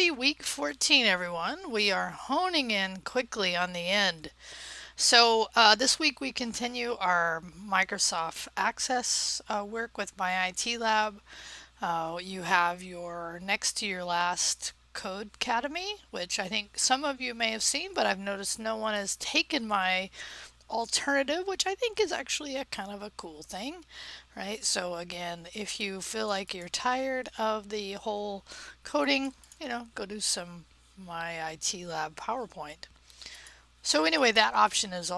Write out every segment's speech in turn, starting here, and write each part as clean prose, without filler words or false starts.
Happy week 14, everyone. We are honing in quickly on the end. So this week we continue our Microsoft Access work with my IT lab. You have your next to your last Code Academy, which I think some of you may have seen, but I've noticed no one has taken my alternative, which I think is actually a kind of a cool thing, right? So again, if you feel like you're tired of the whole coding, go do some my IT lab PowerPoint. So anyway, that option is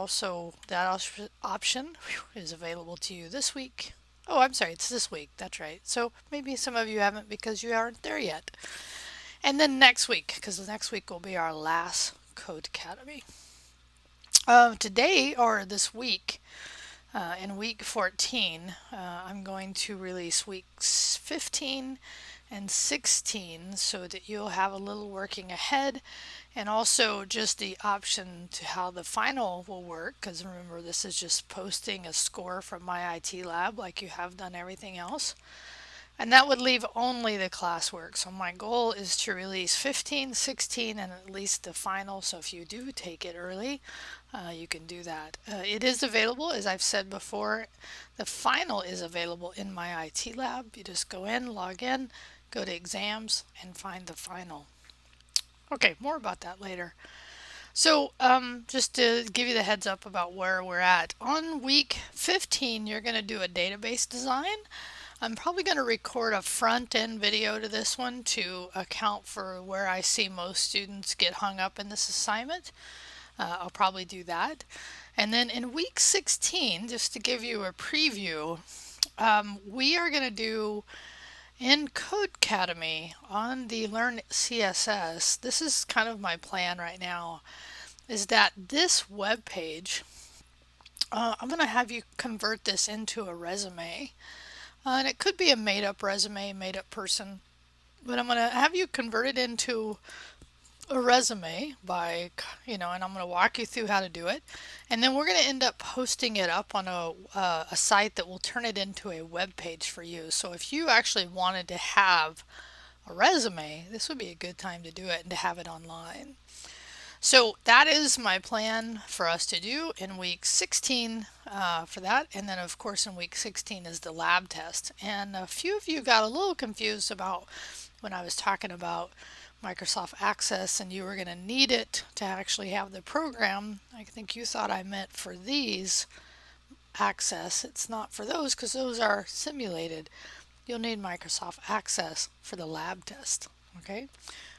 available to you this week. Oh, I'm sorry, it's this week. That's right. So maybe some of you haven't because you aren't there yet. And then next week, because next week will be our last Code Academy. Today or this week, in week 14, I'm going to release weeks 15 and 16 so that you'll have a little working ahead and also just the option to how the final will work, because remember, this is just posting a score from my IT lab like you have done everything else. And that would leave only the classwork. So my goal is to release 15, 16, and at least the final. So if you do take it early, you can do that. It is available, as I've said before. The final is available in my IT lab. You just go in, log in, go to exams, and find the final. Okay, more about that later. So just to give you the heads up about where we're at. On week 15, you're going to do a database design. I'm probably going to record a front-end video to this one to account for where I see most students get hung up in this assignment. I'll probably do that. And then in week 16, just to give you a preview, we are going to do in Code Academy on the Learn CSS. This is kind of my plan right now, is that this web page, I'm going to have you convert this into a resume. And it could be a made-up resume, made-up person, but I'm going to have you convert it into a resume by, and I'm going to walk you through how to do it. And then we're going to end up posting it up on a site that will turn it into a web page for you. So if you actually wanted to have a resume, this would be a good time to do it and to have it online. So that is my plan for us to do in week 16 for that. And then of course in week 16 is the lab test. And a few of you got a little confused about when I was talking about Microsoft Access and you were going to need it to actually have the program. I think you thought I meant for these Access. It's not for those because those are simulated. You'll need Microsoft Access for the lab test, okay?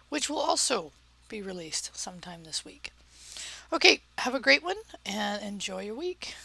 Which will also be released sometime this week. Okay, have a great one and enjoy your week.